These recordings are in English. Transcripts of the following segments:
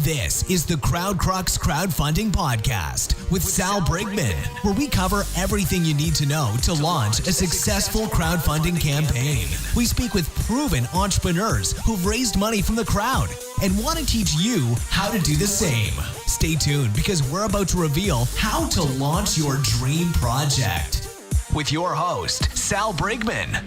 This is the Crowd Crux Crowdfunding Podcast with Sal Brigman, where we cover everything you need to know to launch a successful crowdfunding campaign. We speak with proven entrepreneurs who've raised money from the crowd and want to teach you how to do the same. Stay tuned because we're about to reveal how to launch your dream project. With your host, Sal Brigman.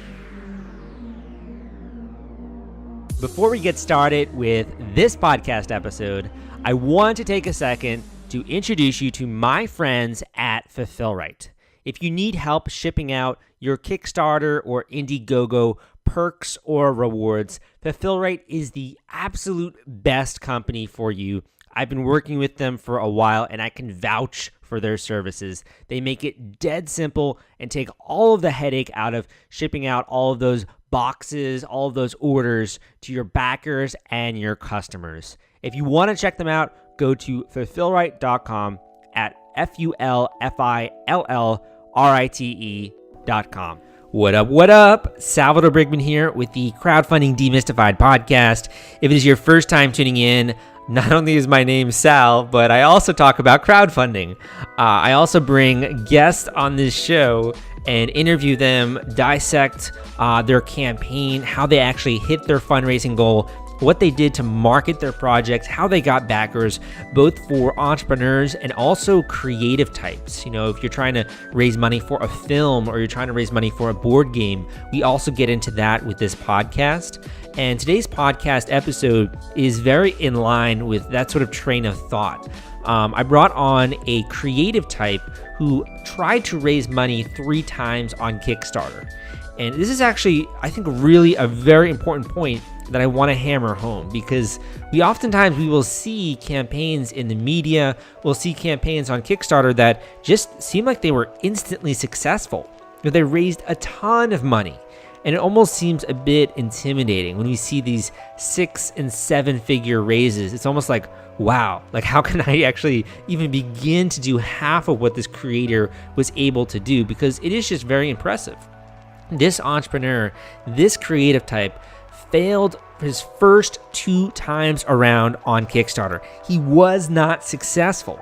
Before we get started with this podcast episode, I want to take a second to introduce you to my friends at Fulfillrite. If you need help shipping out your Kickstarter or Indiegogo perks or rewards, Fulfillrite is the absolute best company for you. I've been working with them for a while and I can vouch for their services. They make it dead simple and take all of the headache out of shipping out all of those boxes, all of those orders to your backers and your customers. If you want to check them out, go to fulfillrite.com at fulfillrite.com. What up? Salvador Brigman here with the Crowdfunding Demystified podcast. If it is your first time tuning in, not only is my name Sal, but I also talk about crowdfunding. I also bring guests on this show and interview them, dissect their campaign, how they actually hit their fundraising goal, what they did to market their projects, how they got backers, both for entrepreneurs and also creative types. You know, if you're trying to raise money for a film or you're trying to raise money for a board game, we also get into that with this podcast. And today's podcast episode is very in line with that sort of train of thought. I brought on a creative type who tried to raise money 3 times on Kickstarter. And this is actually, I think, really a very important point that I want to hammer home, because we will see campaigns in the media, we'll see campaigns on Kickstarter that just seem like they were instantly successful. They raised a ton of money. And it almost seems a bit intimidating when we see these 6 and 7 figure raises. It's almost like, wow, like how can I actually even begin to do half of what this creator was able to do? Because it is just very impressive. This entrepreneur, this creative type, failed his first 2 times around on Kickstarter. He was not successful.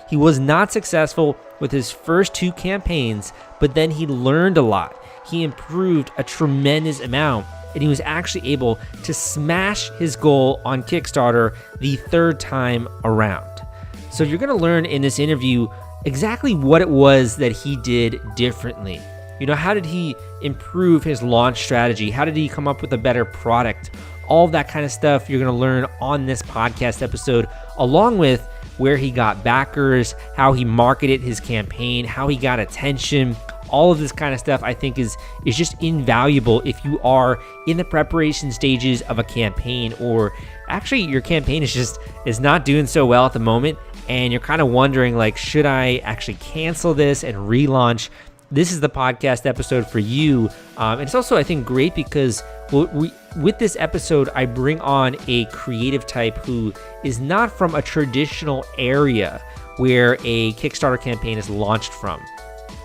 He was not successful with his first 2 campaigns, but then he learned a lot. He improved a tremendous amount, and he was actually able to smash his goal on Kickstarter the 3rd time around. So you're going to learn in this interview exactly what it was that he did differently. You know, how did he improve his launch strategy? How did he come up with a better product? All of that kind of stuff you're going to learn on this podcast episode, along with where he got backers, how he marketed his campaign, how he got attention. All of this kind of stuff I think is just invaluable if you are in the preparation stages of a campaign, or actually your campaign is not doing so well at the moment and you're kind of wondering, like, should I actually cancel this and relaunch? This is the podcast episode for you. And it's also, I think, great because with this episode, I bring on a creative type who is not from a traditional area where a Kickstarter campaign is launched from.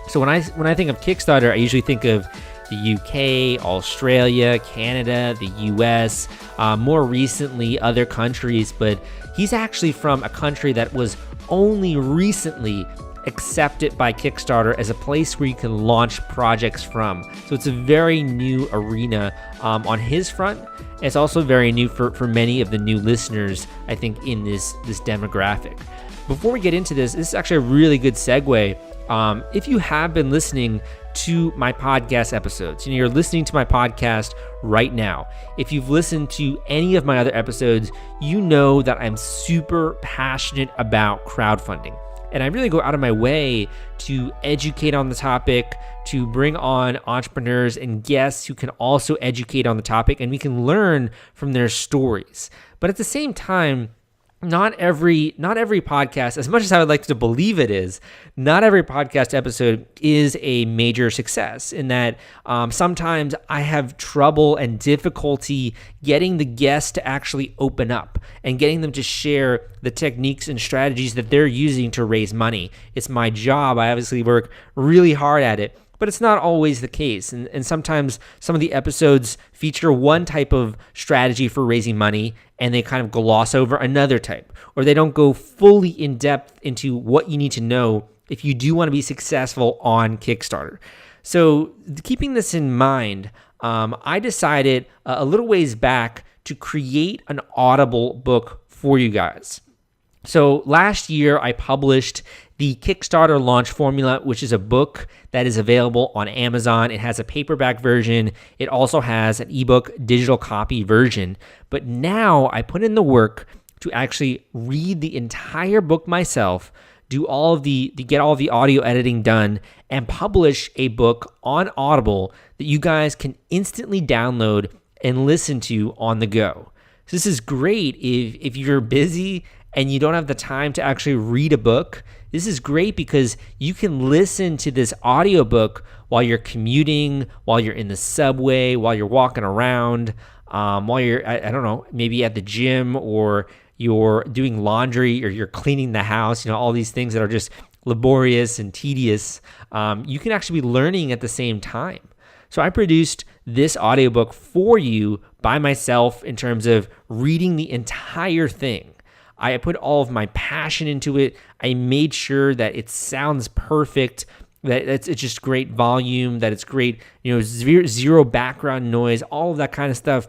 So when I think of Kickstarter, I usually think of the UK, Australia, Canada, the US, more recently other countries, but he's actually from a country that was only recently accepted by Kickstarter as a place where you can launch projects from. So it's a very new arena on his front. It's also very new for many of the new listeners, I think, in this demographic. Before we get into this is actually a really good segue. If you have been listening to my podcast episodes, you're listening to my podcast right now. If you've listened to any of my other episodes, you know that I'm super passionate about crowdfunding. And I really go out of my way to educate on the topic, to bring on entrepreneurs and guests who can also educate on the topic, and we can learn from their stories. But at the same time, not every podcast, as much as I would like to believe it is, not every podcast episode is a major success, in that sometimes I have trouble and difficulty getting the guests to actually open up and getting them to share the techniques and strategies that they're using to raise money. It's my job. I obviously work really hard at it, but it's not always the case. And sometimes some of the episodes feature one type of strategy for raising money and they kind of gloss over another type, or they don't go fully in depth into what you need to know if you do want to be successful on Kickstarter. So keeping this in mind, I decided a little ways back to create an Audible book for you guys. So last year, I published the Kickstarter launch formula, which is a book that is available on Amazon. It has a paperback version. It also has an ebook digital copy version. But now I put in the work to actually read the entire book myself, do get all of the audio editing done, and publish a book on Audible that you guys can instantly download and listen to on the go. So this is great if you're busy and you don't have the time to actually read a book. This is great because you can listen to this audiobook while you're commuting, while you're in the subway, while you're walking around, while you're, I don't know, maybe at the gym, or you're doing laundry, or you're cleaning the house, all these things that are just laborious and tedious. You can actually be learning at the same time. So I produced this audiobook for you by myself in terms of reading the entire thing. I put all of my passion into it. I made sure that it sounds perfect, that it's just great volume, that it's great, zero background noise, all of that kind of stuff.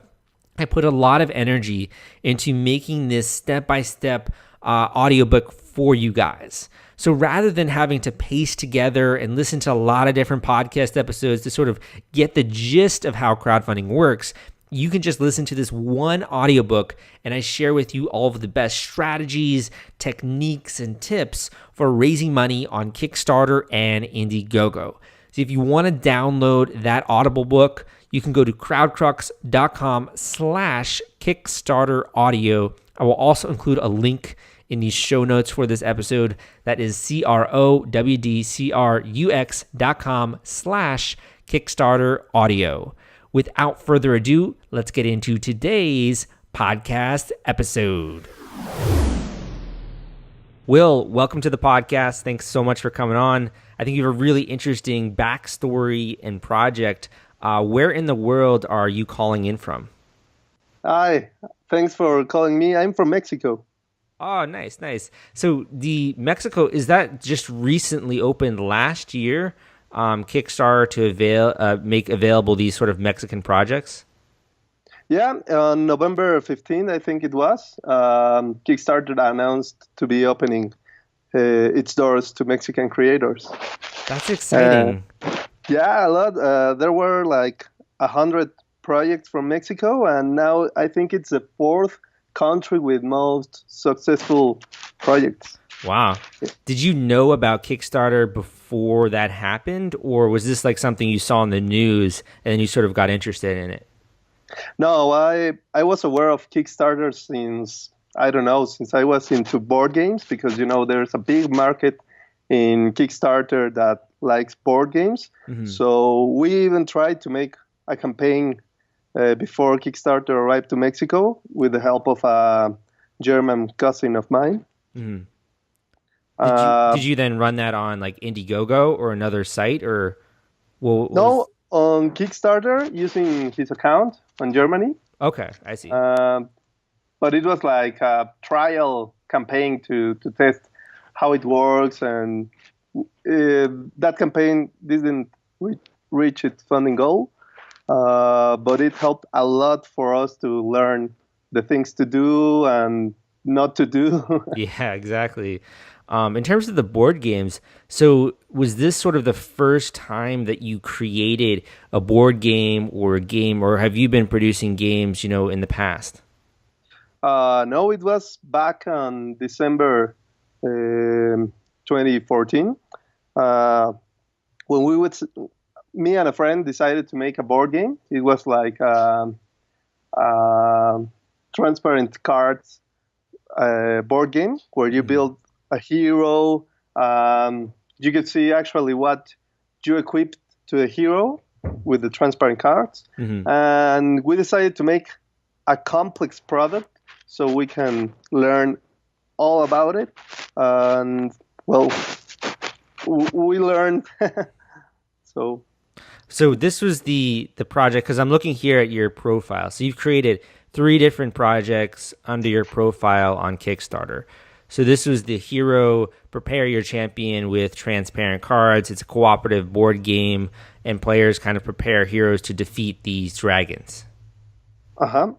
I put a lot of energy into making this step-by-step audiobook for you guys. So rather than having to paste together and listen to a lot of different podcast episodes to sort of get the gist of how crowdfunding works, you can just listen to this one audiobook, and I share with you all of the best strategies, techniques, and tips for raising money on Kickstarter and Indiegogo. So if you want to download that Audible book, you can go to crowdcrux.com/Kickstarter audio. I will also include a link in the show notes for this episode. That is crowdcrux.com/Kickstarter audio. Without further ado, let's get into today's podcast episode. Will, welcome to the podcast. Thanks so much for coming on. I think you have a really interesting backstory and project. Where in the world are you calling in from? Hi, thanks for calling me. I'm from Mexico. Oh, nice. So the Mexico, is that just recently opened last year? Kickstarter to make available these sort of Mexican projects? Yeah, on November 15th, I think it was, Kickstarter announced to be opening its doors to Mexican creators. That's exciting. Yeah, a lot. There were like 100 projects from Mexico, and now I think it's the fourth country with most successful projects. Wow. Did you know about Kickstarter before that happened, or was this like something you saw in the news and then you sort of got interested in it? No, I was aware of Kickstarter since I was into board games, because, there's a big market in Kickstarter that likes board games. Mm-hmm. So we even tried to make a campaign before Kickstarter arrived to Mexico with the help of a German cousin of mine. Mm-hmm. Did you then run that on like Indiegogo or another site, or? No, on Kickstarter using his account on Germany. Okay, I see. But it was like a trial campaign to test how it works, and that campaign didn't reach its funding goal, but it helped a lot for us to learn the things to do and not to do. Yeah, exactly. In terms of the board games, so was this sort of the first time that you created a board game, or have you been producing games, in the past? No, it was back on December 2014. When me and a friend decided to make a board game. It was like transparent cards board game where you build a hero. You could see actually what you equipped to a hero with the transparent cards. Mm-hmm. And we decided to make a complex product so we can learn all about it. And well, we learned So this was the project, because I'm looking here at your profile. So you've created 3 different projects under your profile on Kickstarter. So this was the Hero Prepare Your Champion with transparent cards. It's a cooperative board game, and players kind of prepare heroes to defeat these dragons. Uh-huh.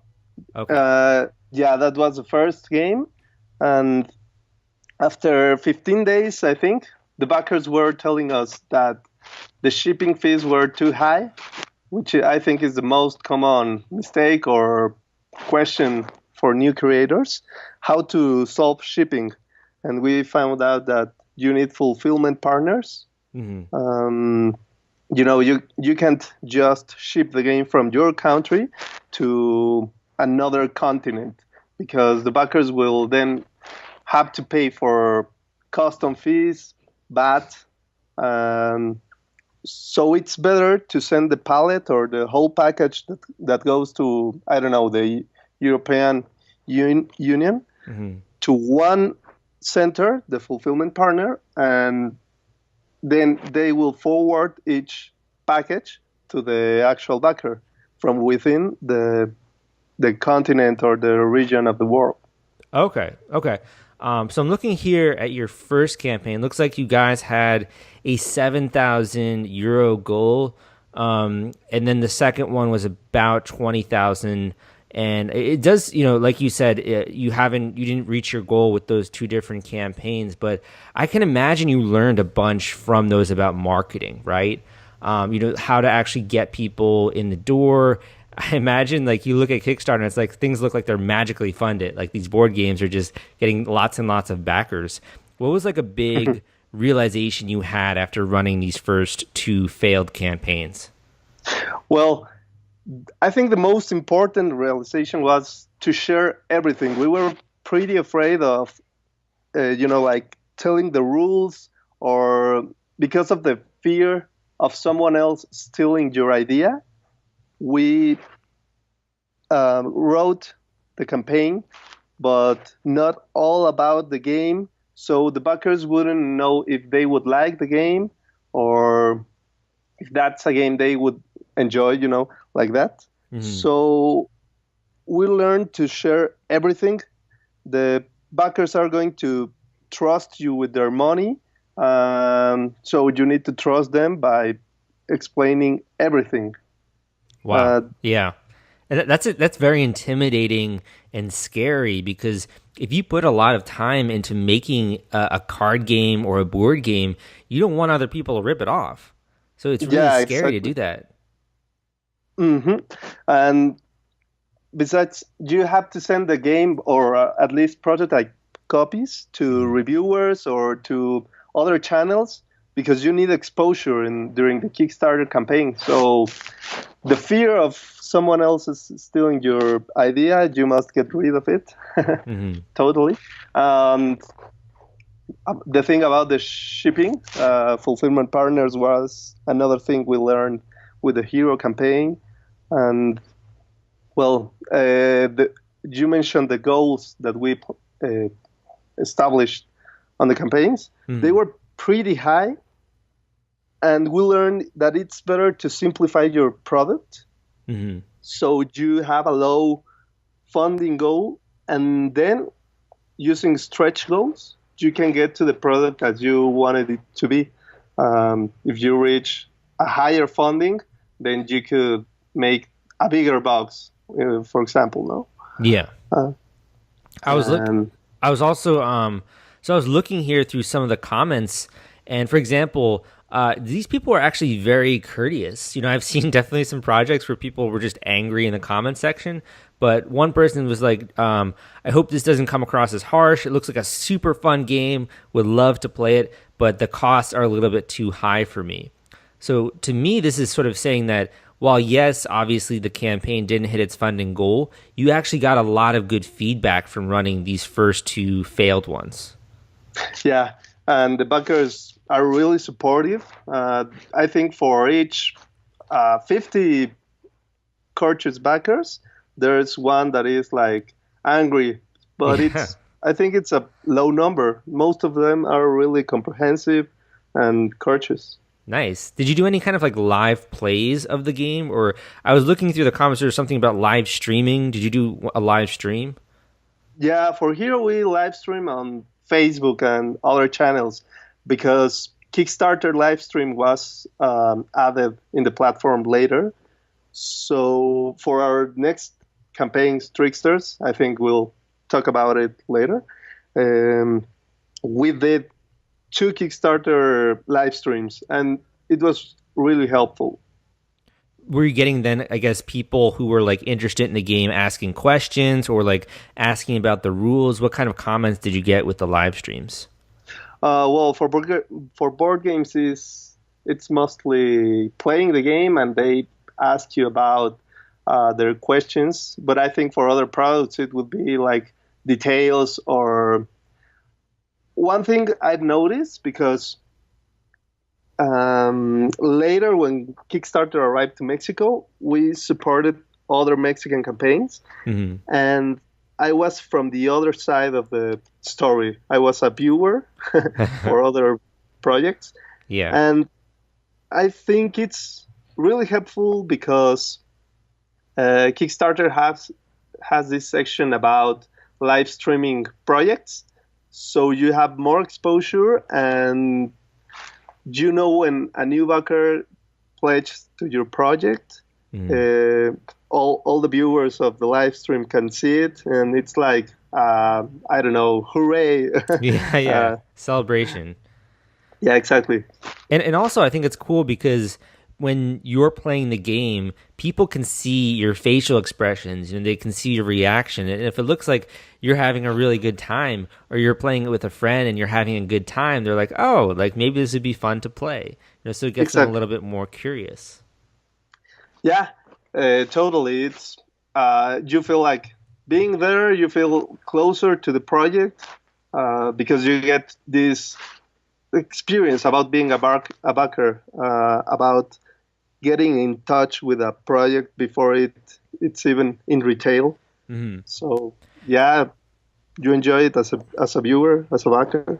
Okay. Yeah, that was the first game. And after 15 days, I think, the backers were telling us that the shipping fees were too high, which I think is the most common mistake or question for new creators, how to solve shipping. And we found out that you need fulfillment partners. Mm-hmm. You can't just ship the game from your country to another continent, because the backers will then have to pay for custom fees, VAT. So it's better to send the pallet or the whole package that goes to, I don't know, the European Union, Mm-hmm. to one center, the fulfillment partner, and then they will forward each package to the actual backer from within the continent or the region of the world. Okay. So I'm looking here at your first campaign. Looks like you guys had a 7,000 euro goal, and then the second one was about 20,000. And it does, like you said, you didn't reach your goal with those 2 different campaigns, but I can imagine you learned a bunch from those about marketing, right? How to actually get people in the door. I imagine, like, you look at Kickstarter and it's like things look like they're magically funded. Like these board games are just getting lots and lots of backers. What was like a big realization you had after running these first 2 failed campaigns? Well, I think the most important realization was to share everything. We were pretty afraid of, like telling the rules, or because of the fear of someone else stealing your idea. We wrote the campaign, but not all about the game. So the backers wouldn't know if they would like the game or if that's a game they would enjoy, like that. Mm-hmm. So we learned to share everything. The backers are going to trust you with their money. So you need to trust them by explaining everything. Wow. Yeah. And that's very intimidating and scary, because if you put a lot of time into making a card game or a board game, you don't want other people to rip it off. So it's really scary to do that. Mm-hmm. And besides, you have to send the game, or at least prototype copies, to reviewers or to other channels, because you need exposure during the Kickstarter campaign. So the fear of someone else is stealing your idea, you must get rid of it. Mm-hmm. Totally. The thing about the shipping, fulfillment partners, was another thing we learned with the Hero campaign. And, well, you mentioned the goals that we established on the campaigns. Mm-hmm. They were pretty high. And we learned that it's better to simplify your product. Mm-hmm. So you have a low funding goal, and then using stretch goals, you can get to the product as you wanted it to be. If you reach a higher funding, then you could make a bigger box, for example, no? Yeah. I was looking here through some of the comments, and for example, these people are actually very courteous. I've seen definitely some projects where people were just angry in the comment section, but one person was like, I hope this doesn't come across as harsh. It looks like a super fun game. Would love to play it, but the costs are a little bit too high for me. So to me, this is sort of saying that while, yes, obviously the campaign didn't hit its funding goal, you actually got a lot of good feedback from running these first 2 failed ones. Yeah, and the backers are really supportive. I think for each 50 courteous backers, there's one that is like angry, but I think it's a low number. Most of them are really comprehensive and courteous. Nice. Did you do any kind of like live plays of the game? Or I was looking through the comments, there was something about live streaming. Did you do a live stream? Yeah, for here we live stream on Facebook and other channels because Kickstarter live stream was added in the platform later. So for our next campaigns, Tricksters, I think we'll talk about it later. We did 2 Kickstarter live streams, and it was really helpful. Were you getting then, I guess, people who were like interested in the game asking questions or like asking about the rules? What kind of comments did you get with the live streams? Well, for board games, it's mostly playing the game, and they ask you about their questions. But I think for other products, it would be like details or one thing I'd noticed because later when Kickstarter arrived to Mexico, we supported other Mexican campaigns, and I was from the other side of the story. I was a viewer for other projects, and I think it's really helpful because Kickstarter has this section about live streaming projects. So you have more exposure, and you know when a new backer pledges to your project, all the viewers of the live stream can see it, and it's like I don't know, hooray! Celebration. Yeah, exactly. And also, I think it's cool because when you're playing the game, people can see your facial expressions and they can see your reaction. And if it looks like you're having a really good time or you're playing it with a friend and you're having a good time, they're like, oh, like maybe this would be fun to play. So it gets them a little bit more curious. Yeah, totally. It's you feel like being there, you feel closer to the project because you get this experience about being a backer, about getting in touch with a project before it's even in retail. So yeah, you enjoy it as a viewer, as a backer.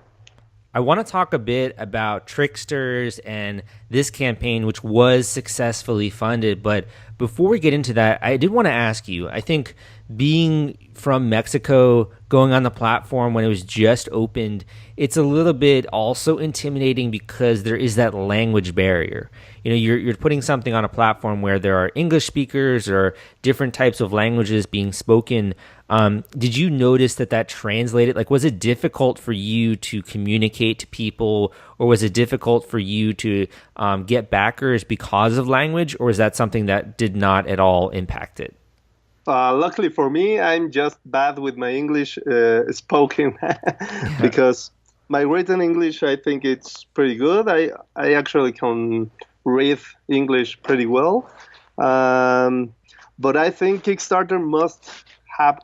I want to talk a bit about Tricksters and this campaign, which was successfully funded. But before we get into that, I did want to ask you, I think being from Mexico, going on the platform when it was just opened, it's a little bit also intimidating because there is that language barrier. You know, you're putting something on a platform where there are English speakers or different types of languages being spoken. Did you notice that translated? Like, was it difficult for you to communicate to people, or was it difficult for you to get backers because of language, or is that something that did not at all impact it? Luckily for me, I'm just bad with my English spoken because my written English, I think it's pretty good. I actually can read English pretty well. But I think Kickstarter must have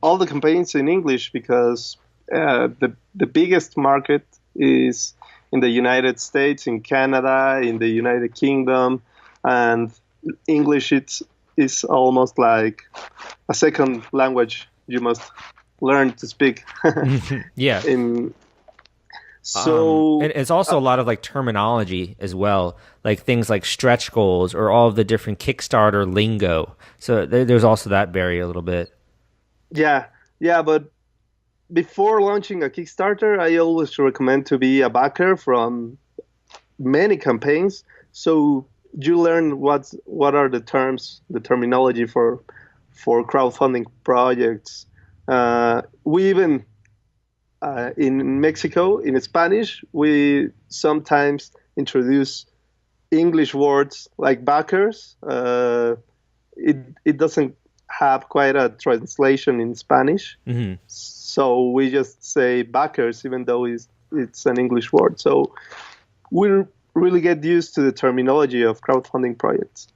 all the campaigns in English because the biggest market is in the United States, in Canada, in the United Kingdom, and English is almost like a second language you must learn to speak. Yeah. So and it's also a lot of like terminology as well, like things like stretch goals or all of the different Kickstarter lingo. So there's also that barrier a little bit. Yeah, but before launching a Kickstarter, I always recommend to be a backer from many campaigns. So you learn what are the terms, the terminology for crowdfunding projects. We even in Mexico, in Spanish, we sometimes introduce English words like backers. It doesn't have quite a translation in Spanish, so we just say backers, even though it's an English word. So we really get used to the terminology of crowdfunding projects.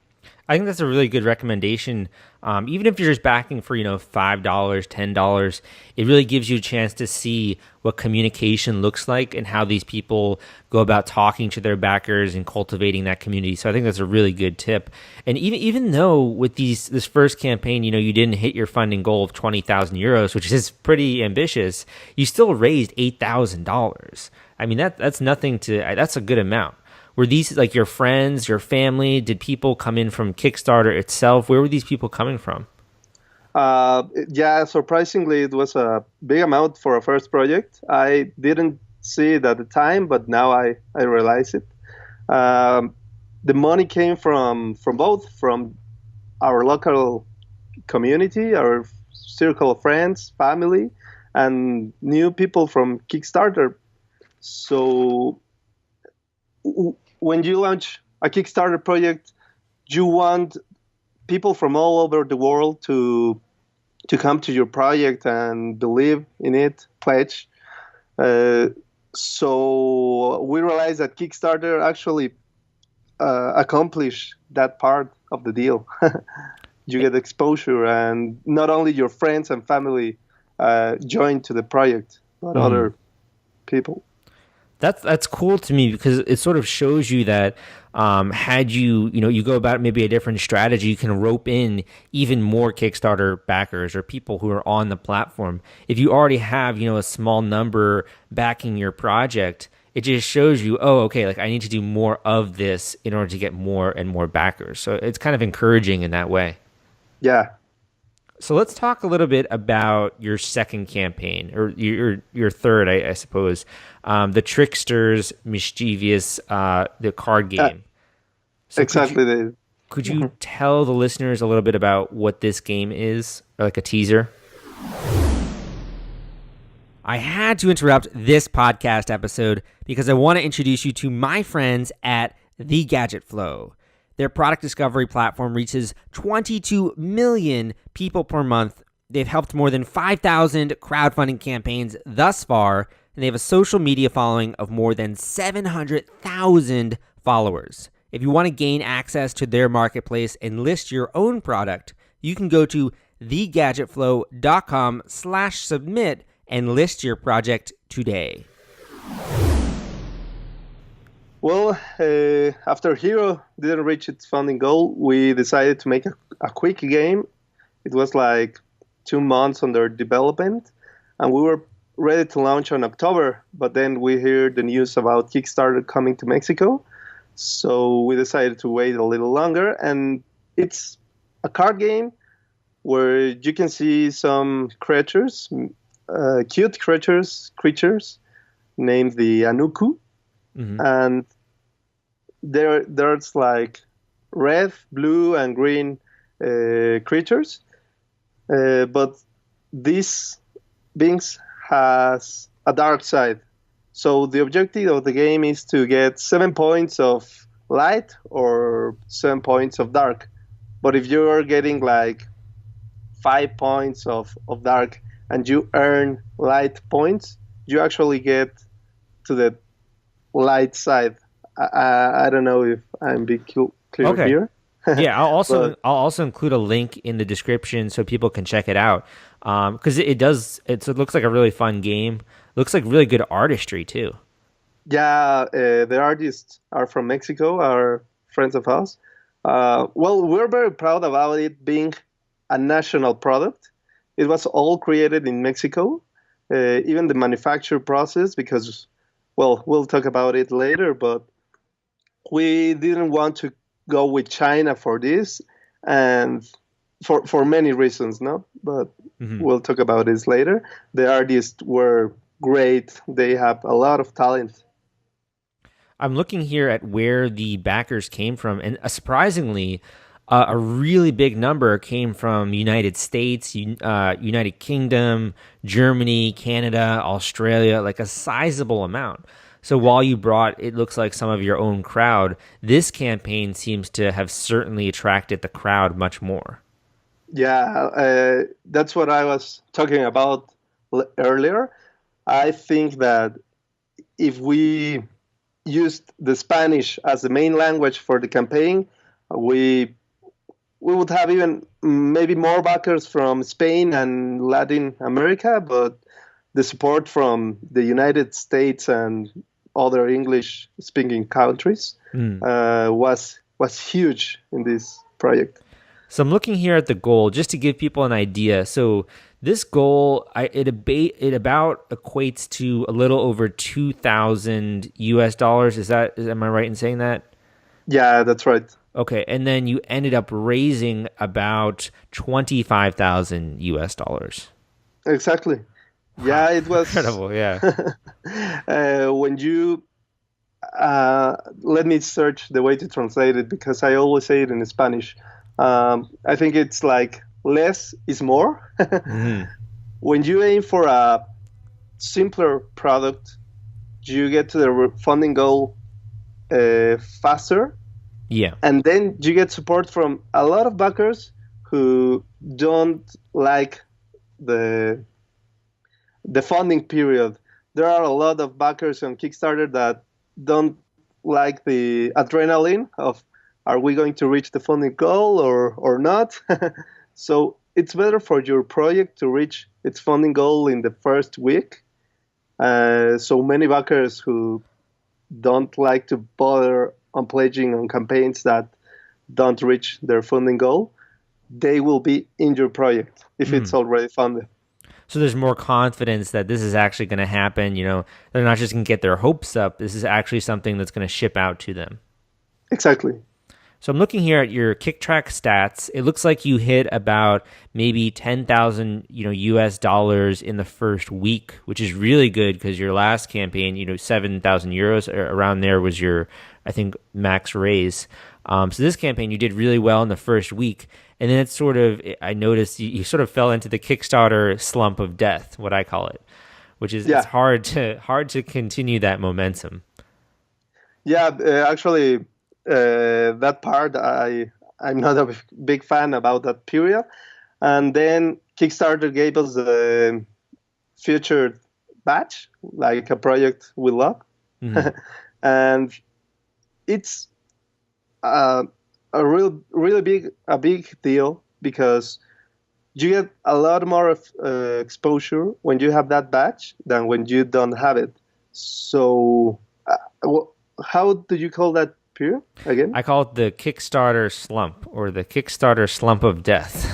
I think that's a really good recommendation. Even if you're just backing for, $5, $10, it really gives you a chance to see what communication looks like and how these people go about talking to their backers and cultivating that community. So I think that's a really good tip. And even though with this first campaign, you didn't hit your funding goal of 20,000 euros, which is pretty ambitious, you still raised $8,000. I mean, that's nothing that's a good amount. Were these like your friends, your family? Did people come in from Kickstarter itself? Where were these people coming from? Yeah, surprisingly, it was a big amount for a first project. I didn't see it at the time, but now I realize it. Um, the money came from both, from our local community, our circle of friends, family, and new people from Kickstarter. So when you launch a Kickstarter project, you want people from all over the world to come to your project and believe in it, pledge. So we realized that Kickstarter actually accomplish that part of the deal. You get exposure, and not only your friends and family join to the project, but other people. That's cool to me because it sort of shows you that had you go about maybe a different strategy, you can rope in even more Kickstarter backers or people who are on the platform. If you already have, a small number backing your project, it just shows you, oh, okay, like I need to do more of this in order to get more and more backers. So it's kind of encouraging in that way. Yeah. So let's talk a little bit about your second campaign, or your third, I suppose, the Tricksters Mischievous, the card game. So exactly. Could you tell the listeners a little bit about what this game is, or like a teaser? I had to interrupt this podcast episode because I want to introduce you to my friends at The Gadget Flow. Their product discovery platform reaches 22 million people per month. They've helped more than 5,000 crowdfunding campaigns thus far, and they have a social media following of more than 700,000 followers. If you want to gain access to their marketplace and list your own product, you can go to thegadgetflow.com/submit and list your project today. Well, after Hero didn't reach its funding goal, we decided to make a quick game. It was like 2 months under development, and we were ready to launch on October, but then we heard the news about Kickstarter coming to Mexico, so we decided to wait a little longer. And it's a card game where you can see some creatures, cute creatures named the Anuku. Mm-hmm. And there's like red, blue, and green creatures, but these beings has a dark side. So the objective of the game is to get 7 points of light or 7 points of dark. But if you're getting like 5 points of dark and you earn light points, you actually get to the light side. I don't know if I'm being clear here. Yeah, I'll also include a link in the description so people can check it out. Because it looks like a really fun game. Looks like really good artistry too. Yeah, the artists are from Mexico, are friends of ours. Well, we're very proud about it being a national product. It was all created in Mexico, even the manufacture process, because, well, we'll talk about it later, but we didn't want to go with China for this, and for many reasons, no? But we'll talk about this later. The artists were great. They have a lot of talent. I'm looking here at where the backers came from, and surprisingly, a really big number came from United States, United Kingdom, Germany, Canada, Australia, like a sizable amount. So while you brought, it looks like, some of your own crowd, this campaign seems to have certainly attracted the crowd much more. Yeah, that's what I was talking about earlier. I think that if we used the Spanish as the main language for the campaign, we would have even maybe more backers from Spain and Latin America, but the support from the United States and other English-speaking countries was huge in this project. So I'm looking here at the goal just to give people an idea. So This goal, it about equates to a little over 2,000 US dollars. Am I right in saying that? Yeah, that's right. Okay, and then you ended up raising about 25,000 US dollars. Exactly. Wow, Yeah, it was. incredible. Yeah. When you let me search the way to translate it because I always say it in Spanish. I think it's like less is more. Hmm. When you aim for a simpler product, you get to the funding goal faster, Yeah. and then you get support from a lot of backers who don't like the the funding period. There are a lot of backers on Kickstarter that don't like the adrenaline of are we going to reach the funding goal or not. So it's better for your project to reach its funding goal in the first week. So many backers who don't like to bother on pledging on campaigns that don't reach their funding goal, they will be in your project if it's already funded. So there's more confidence that this is actually going to happen. They're not just going to get their hopes up. This is actually something that's going to ship out to them. Exactly. So I'm looking here at your KickTrack stats. It looks like you hit about maybe 10,000, US dollars in the first week, which is really good because your last campaign, 7,000 euros around there was your, I think, max raise. So this campaign, you did really well in the first week. And then I noticed you sort of fell into the Kickstarter slump of death, what I call it, which is it's hard to continue that momentum. Yeah, actually, that part I'm not a big fan about that period. And then Kickstarter gave us a featured batch, like a project we love, and it's a really big deal because you get a lot more of exposure when you have that batch than when you don't have it. So, how do you call that period again? I call it the Kickstarter slump or the Kickstarter slump of death.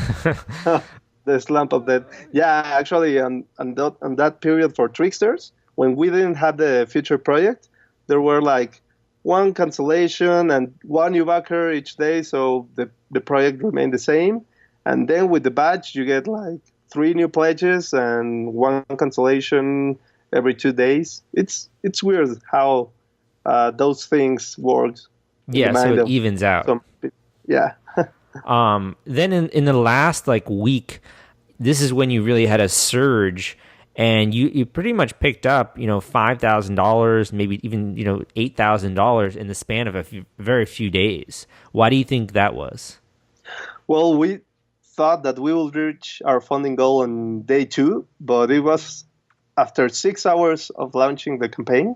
The slump of that. Yeah, actually, on that period for Tricksters, when we didn't have the future project, there were like one cancellation and one new backer each day, so the project remained the same. And then with the batch, you get like 3 new pledges and one cancellation every 2 days. It's weird how those things work. Yeah, so it evens out. Yeah. Then in the last week, this is when you really had a surge. And you pretty much picked up, $5,000, maybe even, $8,000 in the span of very few days. Why do you think that was? Well, we thought that we will reach our funding goal on day 2, but it was after 6 hours of launching the campaign.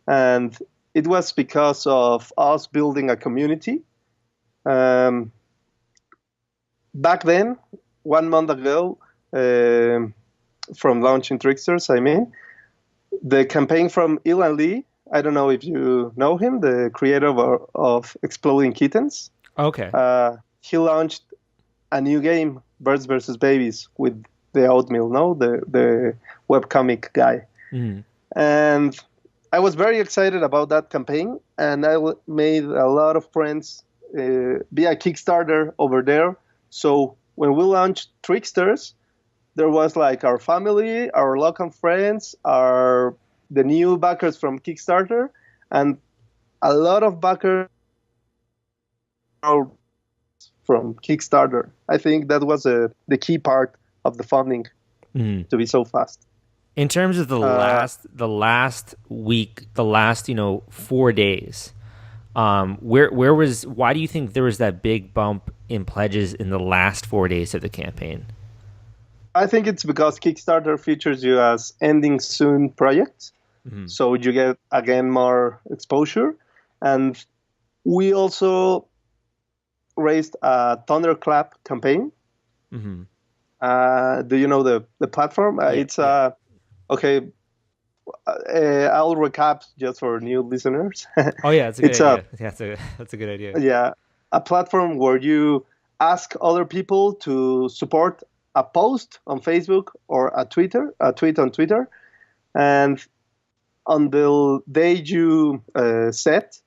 And it was because of us building a community. Back then, 1 month ago, from launching Tricksters, the campaign from Ilan Lee, I don't know if you know him, the creator of Exploding Kittens. Okay. He launched a new game, Birds vs. Babies, with the Oatmeal, the webcomic guy. Mm-hmm. And I was very excited about that campaign, and I made a lot of friends via Kickstarter over there. So when we launched Tricksters, there was like our family, our local friends, the new backers from Kickstarter, and a lot of backers from Kickstarter. I think that was the key part of the funding to be so fast. In terms of the last week, the last 4 days, why do you think there was that big bump in pledges in the last 4 days of the campaign? I think it's because Kickstarter features you as ending soon projects. Mm-hmm. So you get, again, more exposure. And we also raised a Thunderclap campaign. Mm-hmm. Do you know the platform? It's okay. I'll recap just for new listeners. Oh yeah, it's a good idea. That's a good idea. Yeah, a platform where you ask other people to support a post on Facebook or a tweet on Twitter, and on the day you set,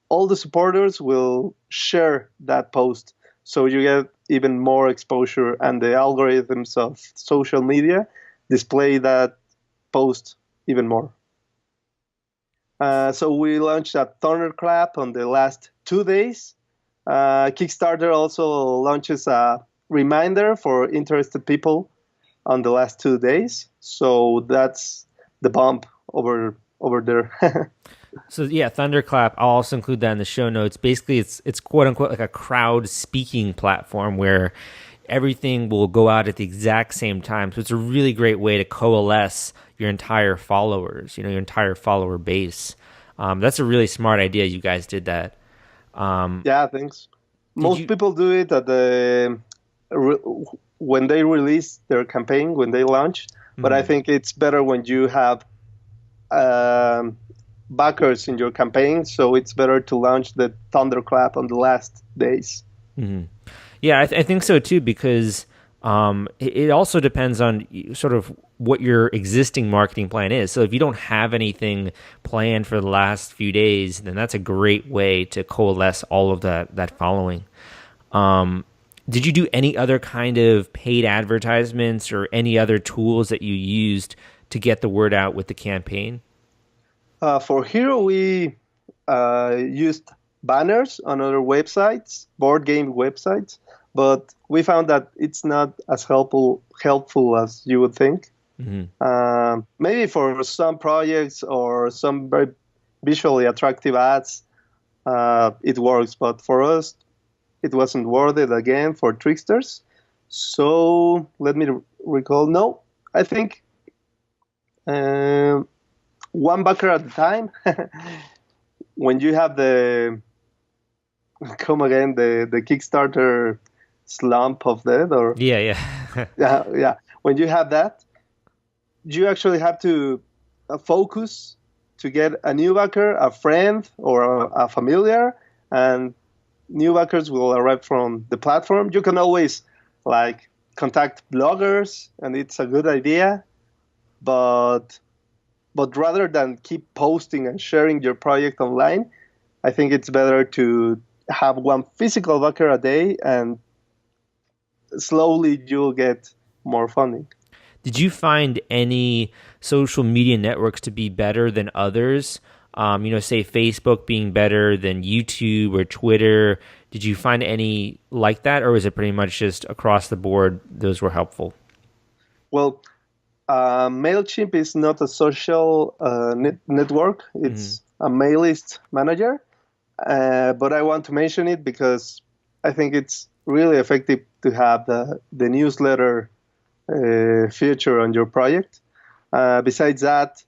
all the supporters will share that post. So you get even more exposure, and the algorithms of social media display that post even more. So we launched a thunderclap on the last 2 days. Kickstarter also launches a reminder for interested people on the last 2 days. So that's the bump over there. So yeah, Thunderclap. I'll also include that in the show notes. Basically, it's quote unquote like a crowd speaking platform where everything will go out at the exact same time. So it's a really great way to coalesce your entire followers, your entire follower base. That's a really smart idea. You guys did that. Yeah, thanks. Most people do it at when they release their campaign, when they launch. But I think it's better when you have backers in your campaign, so it's better to launch the thunderclap on the last days. Mm-hmm. Yeah, I think so too, because it also depends on sort of what your existing marketing plan is. So if you don't have anything planned for the last few days, then that's a great way to coalesce all of that following. Did you do any other kind of paid advertisements or any other tools that you used to get the word out with the campaign? For Hero, we used banners on other websites, board game websites, but we found that it's not as helpful as you would think. Mm-hmm. Maybe for some projects or some very visually attractive ads, it works, but for us, it wasn't worth it again for tricksters. So let me recall. No, I think one backer at a time. When you have the Kickstarter slump of that, or yeah. When you have that, you actually have to focus to get a new backer, a friend, or a familiar, and new backers will arrive from the platform. You can always contact bloggers, and it's a good idea, but rather than keep posting and sharing your project online, I think it's better to have one physical backer a day, and slowly you'll get more funding. Did you find any social media networks to be better than others? Say Facebook being better than YouTube or Twitter. Did you find any like that, or was it pretty much just across the board those were helpful? Well, MailChimp is not a social network. It's a mail list manager. But I want to mention it because I think it's really effective to have the newsletter feature on your project. Besides that,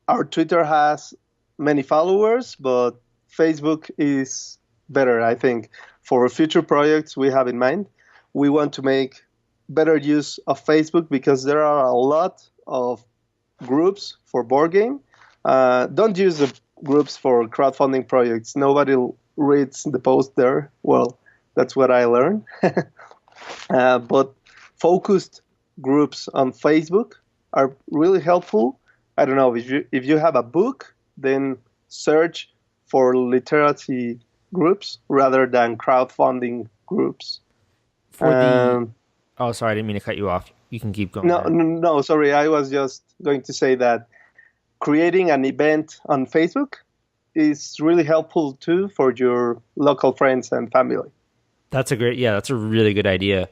our Twitter has many followers, but Facebook is better, I think. For future projects we have in mind, we want to make better use of Facebook because there are a lot of groups for board game. Don't use the groups for crowdfunding projects. Nobody reads the post there. Well, that's what I learned. But focused groups on Facebook are really helpful. I don't know, if you have a book, then search for literacy groups rather than crowdfunding groups. Oh, sorry, I didn't mean to cut you off. You can keep going. No, sorry. I was just going to say that creating an event on Facebook is really helpful too for your local friends and family. That's a really good idea.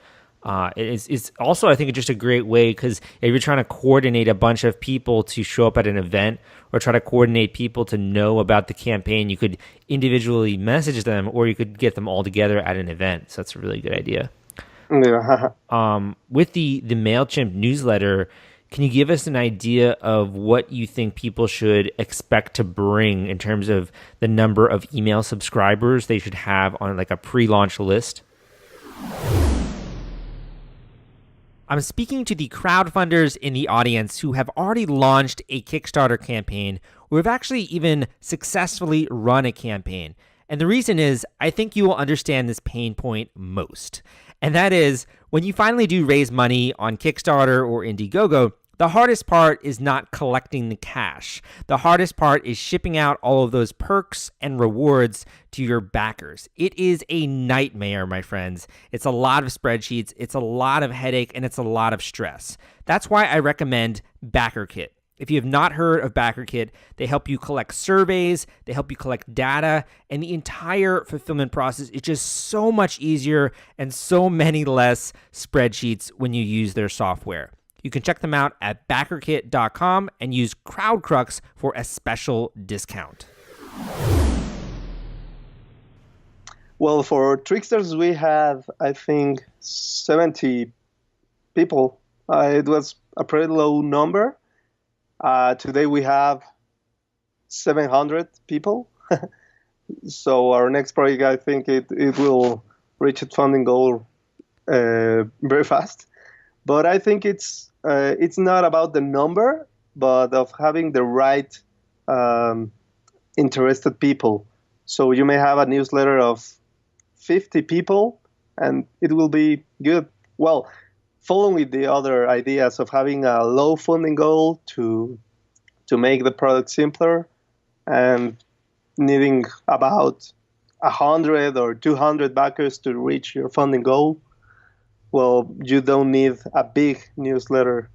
It's also, I think, just a great way because if you're trying to coordinate a bunch of people to show up at an event or try to coordinate people to know about the campaign, you could individually message them or you could get them all together at an event. So that's a really good idea. Yeah. With the MailChimp newsletter, can you give us an idea of what you think people should expect to bring in terms of the number of email subscribers they should have on a pre-launch list? I'm speaking to the crowdfunders in the audience who have already launched a Kickstarter campaign or have actually even successfully run a campaign. And the reason is, I think you will understand this pain point most. And that is, when you finally do raise money on Kickstarter or Indiegogo, the hardest part is not collecting the cash. The hardest part is shipping out all of those perks and rewards to your backers. It is a nightmare, my friends. It's a lot of spreadsheets, it's a lot of headache, and it's a lot of stress. That's why I recommend BackerKit. If you have not heard of BackerKit, they help you collect surveys, they help you collect data, and the entire fulfillment process is just so much easier and so many less spreadsheets when you use their software. You can check them out at backerkit.com and use CrowdCrux for a special discount. Well, for Tricksters, we have, I think, 70 people. It was a pretty low number. Today we have 700 people. So our next project, I think it will reach its funding goal very fast. But I think it's not about the number, but of having the right interested people. So you may have a newsletter of 50 people, and it will be good. Well, following the other ideas of having a low funding goal to make the product simpler, and needing about 100 or 200 backers to reach your funding goal. Well, you don't need a big newsletter.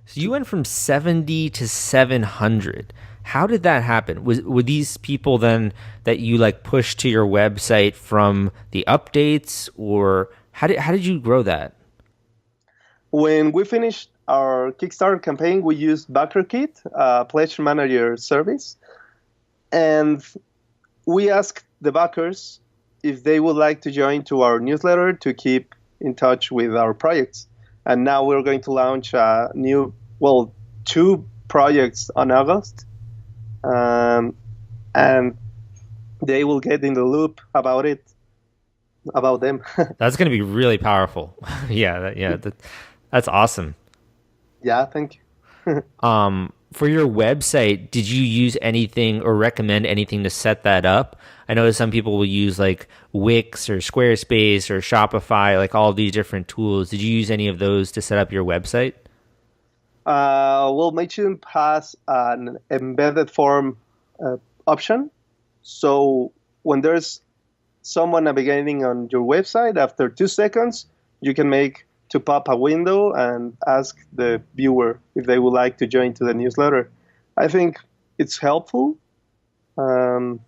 So you went from 70 to 700. How did that happen? Were these people then that you like pushed to your website from the updates, or how did you grow that? When we finished our Kickstarter campaign, we used BackerKit, a pledge manager service, and we asked the backers if they would like to join to our newsletter to keep in touch with our projects. And now we're going to launch two projects on August, and they will get in the loop about them. That's going to be really powerful. That's awesome. Yeah, thank you. For your website, did you use anything or recommend anything to set that up? I know some people will use like Wix or Squarespace or Shopify, like all of these different tools. Did you use any of those to set up your website? Well, Mailchimp has an embedded form option. So when there's someone navigating on your website, after 2 seconds, you can make to pop a window and ask the viewer if they would like to join to the newsletter. I think it's helpful. And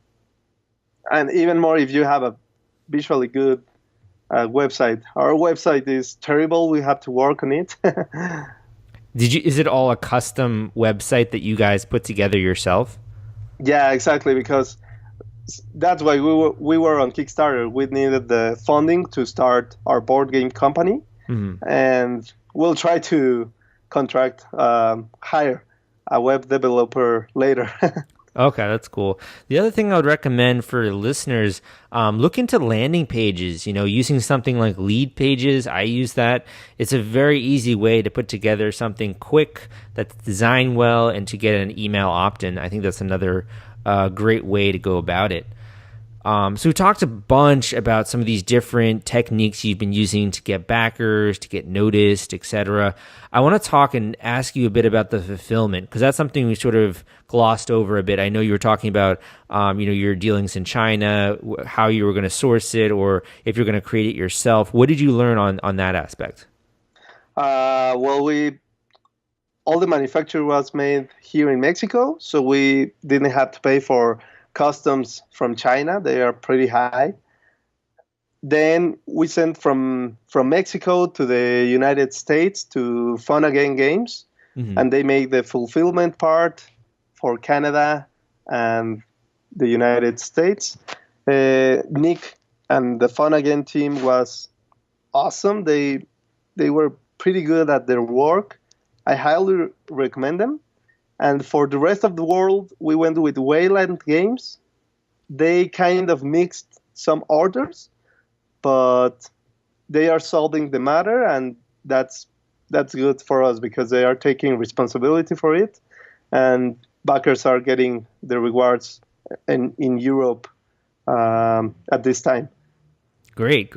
even more if you have a visually good website. Our website is terrible. We have to work on it. Is it all a custom website that you guys put together yourself? Yeah, exactly. Because that's why we were on Kickstarter. We needed the funding to start our board game company. Mm-hmm. And we'll try to hire a web developer later. Okay, that's cool. The other thing I would recommend for listeners, look into landing pages, using something like Lead Pages. I use that. It's a very easy way to put together something quick that's designed well and to get an email opt-in. I think that's another great way to go about it. So we talked a bunch about some of these different techniques you've been using to get backers, to get noticed, etc. I want to talk and ask you a bit about the fulfillment, because that's something we sort of glossed over a bit. I know you were talking about, your dealings in China, how you were going to source it, or if you're going to create it yourself. What did you learn on that aspect? All the manufacture was made here in Mexico, so we didn't have to pay for customs from China. They are pretty high. Then we sent from Mexico to the United States to Fun Again Games, mm-hmm. and they make the fulfillment part for Canada and the United States. Nick and the Fun Again team was awesome. They were pretty good at their work. I highly recommend them. And for the rest of the world, we went with Wayland Games. They kind of mixed some orders, but they are solving the matter, and that's good for us because they are taking responsibility for it, and backers are getting the rewards in Europe at this time. Great.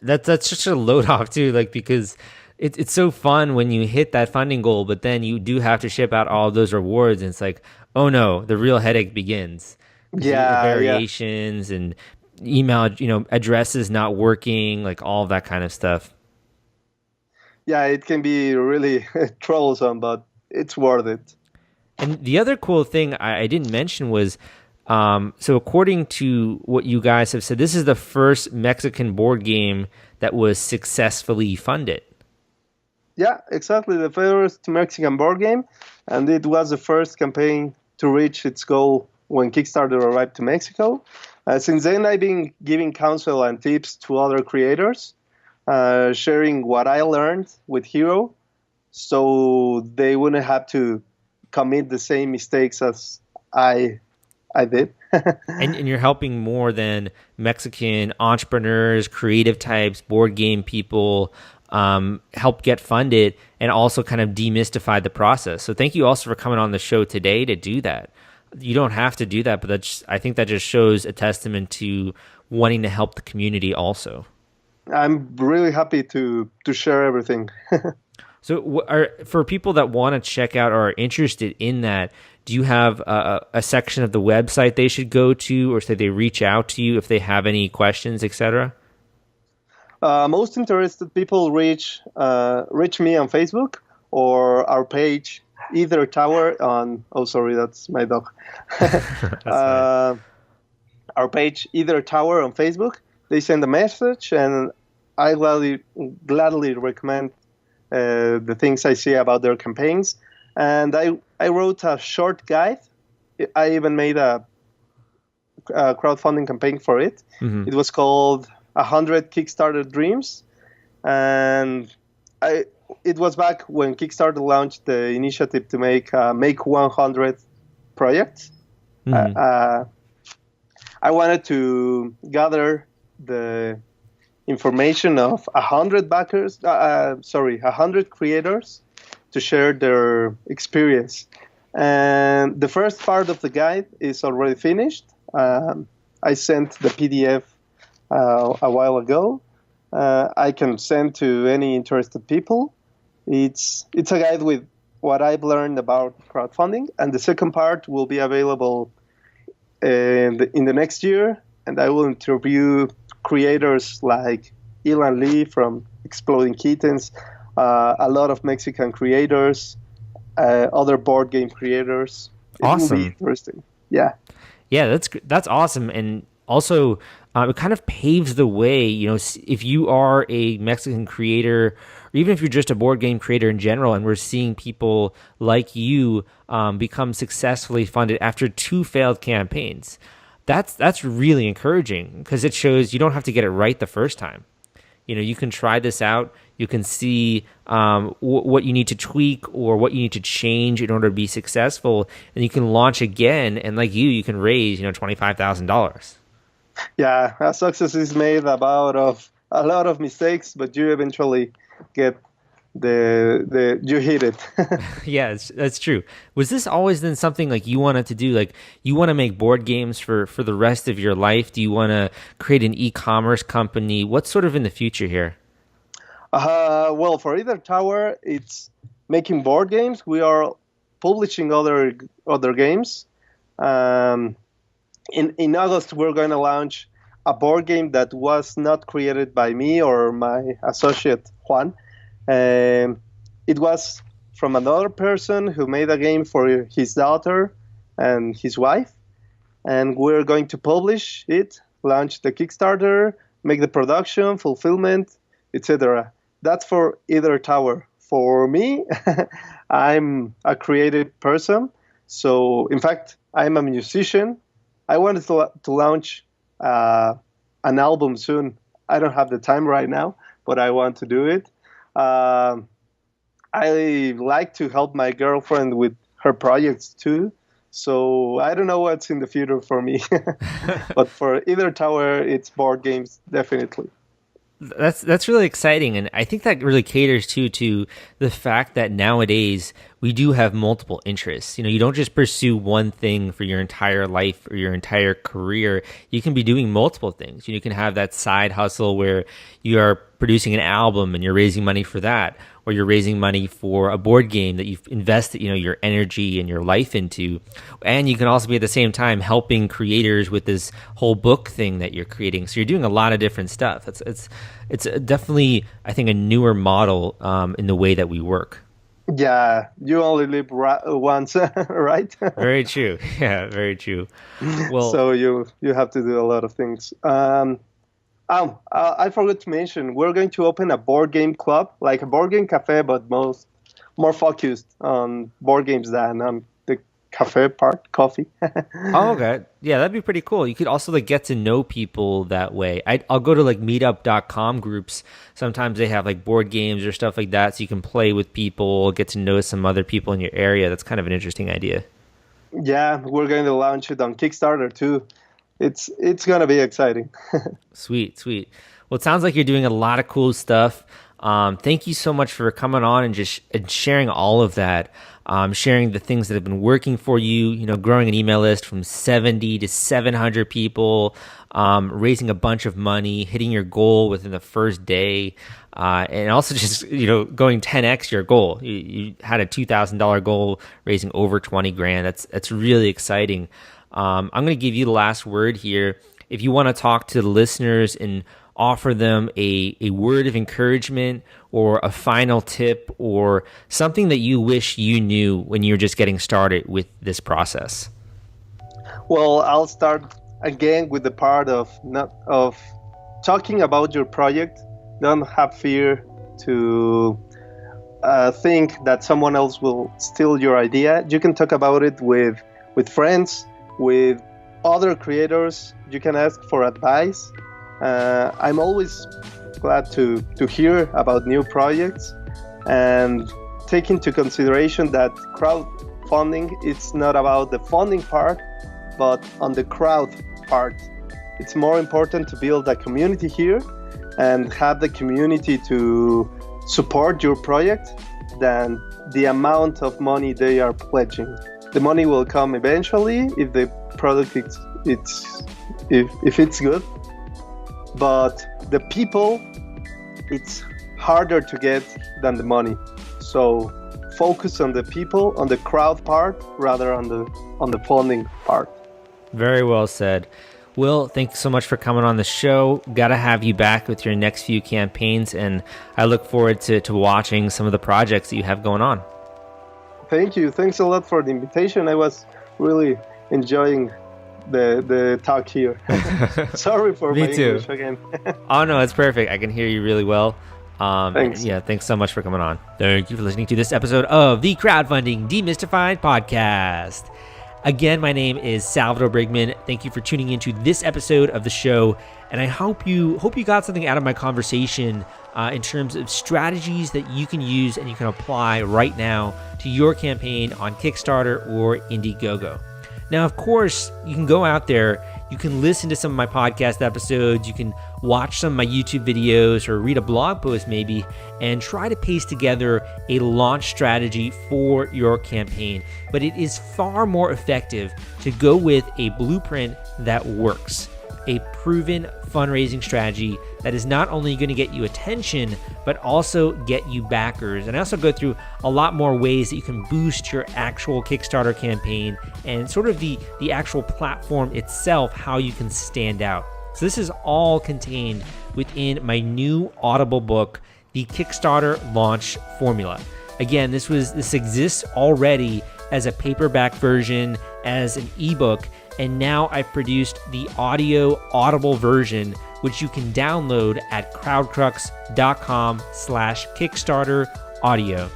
That's such a load off too, like because it's so fun when you hit that funding goal, but then you do have to ship out all of those rewards, and it's like, oh no, the real headache begins. The Yeah, yeah. variations and email, addresses not working, like all of that kind of stuff. Yeah, it can be really troublesome, but it's worth it. And the other cool thing I didn't mention was, so according to what you guys have said, this is the first Mexican board game that was successfully funded. Yeah, exactly. The first Mexican board game, and it was the first campaign to reach its goal when Kickstarter arrived to Mexico. Since then, I've been giving counsel and tips to other creators, sharing what I learned with Hero, so they wouldn't have to commit the same mistakes as I did. And you're helping more than Mexican entrepreneurs, creative types, board game people help get funded and also kind of demystify the process. So thank you also for coming on the show today to do that. You don't have to do that, but I think that just shows a testament to wanting to help the community also. I'm really happy to share everything. So for people that want to check out or are interested in that, do you have a section of the website they should go to, or say they reach out to you if they have any questions, etc.? Most interested people reach me on Facebook or our page, either Tower on. Oh, sorry, that's my dog. Our page, either Tower on Facebook. They send a message, and I gladly recommend the things I see about their campaigns. And I wrote a short guide. I even made a crowdfunding campaign for it. Mm-hmm. It was called 100 Kickstarter Dreams. And it was back when Kickstarter launched the initiative to make 100 projects. Mm-hmm. I wanted to gather the information of 100 backers, 100 creators to share their experience. And the first part of the guide is already finished. I sent the PDF a while ago. I can send to any interested people. It's a guide with what I've learned about crowdfunding, and the second part will be available in the next year, and I will interview creators like Ilan Lee from Exploding Kittens, a lot of Mexican creators, other board game creators. Awesome. It will be interesting. Yeah. Yeah, that's awesome. And also, it kind of paves the way, if you are a Mexican creator, or even if you're just a board game creator in general, and we're seeing people like you become successfully funded after 2 failed campaigns. That's really encouraging, because it shows you don't have to get it right the first time. You can try this out. You can see what you need to tweak or what you need to change in order to be successful, and you can launch again. And like you can raise $25,000. Yeah, success is made about of a lot of mistakes, but you eventually get you hit it. Yeah, that's true. Was this always then something like you wanted to do? Like, you want to make board games for the rest of your life? Do you want to create an e-commerce company? What's sort of in the future here? Well, for Either Tower, it's making board games. We are publishing other games. In August, we're going to launch a board game that was not created by me or my associate Juan. It was from another person who made a game for his daughter and his wife, and we're going to publish it, launch the Kickstarter, make the production, fulfillment, etc. That's for Either Tower. For me, I'm a creative person, so in fact, I'm a musician. I wanted to launch an album soon. I don't have the time right now, but I want to do it. I like to help my girlfriend with her projects too. So I don't know what's in the future for me. But for Either Tower, it's board games, definitely. That's really exciting, and I think that really caters to the fact that nowadays we do have multiple interests. You don't just pursue one thing for your entire life or your entire career. You can be doing multiple things. You can have that side hustle where you are producing an album and you're raising money for that, or you're raising money for a board game that you've invested, your energy and your life into. And you can also be at the same time helping creators with this whole book thing that you're creating. So you're doing a lot of different stuff. It's definitely, I think, a newer model in the way that we work. Yeah, you only live once, right? Very true. Yeah, very true. Well, so you have to do a lot of things. I forgot to mention, we're going to open a board game club, like a board game cafe, but more focused on board games than on the cafe part, coffee. Oh, okay. Yeah, that'd be pretty cool. You could also get to know people that way. I'll go to meetup.com groups. Sometimes they have board games or stuff like that, so you can play with people, get to know some other people in your area. That's kind of an interesting idea. Yeah, we're going to launch it on Kickstarter too. It's going to be exciting. Sweet. Well, it sounds like you're doing a lot of cool stuff. Thank you so much for coming on and sharing all of that, sharing the things that have been working for you, growing an email list from 70 to 700 people, raising a bunch of money, hitting your goal within the first day, and also just, going 10x your goal. You had a $2,000 goal, raising over 20 grand. That's really exciting. I'm going to give you the last word here. If you want to talk to the listeners and offer them a word of encouragement or a final tip or something that you wish you knew when you were just getting started with this process. Well, I'll start again with the part of talking about your project. Don't have fear to think that someone else will steal your idea. You can talk about it with friends, with other creators. You can ask for advice. I'm always glad to hear about new projects and take into consideration that crowdfunding, it's not about the funding part, but on the crowd part. It's more important to build a community here and have the community to support your project than the amount of money they are pledging. The money will come eventually if the product if it's good, but the people, it's harder to get than the money. So focus on the people, on the crowd part, rather on the funding part. Very well said. Will, thanks so much for coming on the show. Got to have you back with your next few campaigns, and I look forward to watching some of the projects that you have going on. Thank you. Thanks a lot for the invitation. I was really enjoying the talk here. Sorry for my English again. Oh, no, it's perfect. I can hear you really well. Thanks. Yeah, thanks so much for coming on. Thank you for listening to this episode of the Crowdfunding Demystified podcast. Again, my name is Salvador Brigman. Thank you for tuning into this episode of the show, and I hope you got something out of my conversation in terms of strategies that you can use and you can apply right now to your campaign on Kickstarter or Indiegogo. Now, of course, you can go out there, you can listen to some of my podcast episodes, you can watch some of my YouTube videos or read a blog post maybe, and try to paste together a launch strategy for your campaign. But it is far more effective to go with a blueprint that works, a proven fundraising strategy that is not only going to get you attention, but also get you backers. And I also go through a lot more ways that you can boost your actual Kickstarter campaign and sort of the actual platform itself, how you can stand out. So this is all contained within my new Audible book, The Kickstarter Launch Formula. Again, this exists already as a paperback version, as an ebook, and now I've produced the Audible version, which you can download at crowdcrux.com/Kickstarter audio.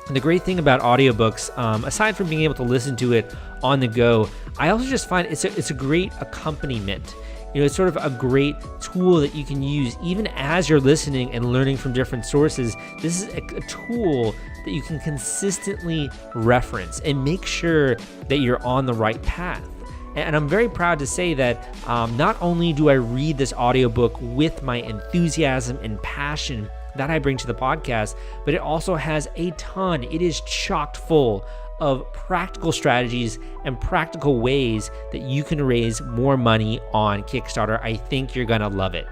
And the great thing about audiobooks, aside from being able to listen to it on the go, I also just find it's a great accompaniment. It's sort of a great tool that you can use even as you're listening and learning from different sources. This is a tool that you can consistently reference and make sure that you're on the right path. And I'm very proud to say that not only do I read this audiobook with my enthusiasm and passion that I bring to the podcast, but it also has a ton. It is chocked full of practical strategies and practical ways that you can raise more money on Kickstarter. I think you're gonna love it.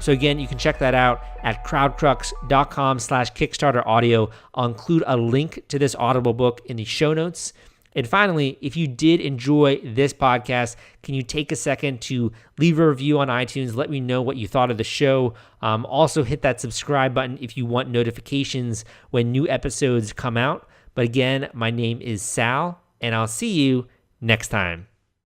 So again, you can check that out at crowdcrux.com/Kickstarter audio. I'll include a link to this Audible book in the show notes. And finally, if you did enjoy this podcast, can you take a second to leave a review on iTunes? Let me know what you thought of the show. Also hit that subscribe button if you want notifications when new episodes come out. But again, my name is Sal, and I'll see you next time.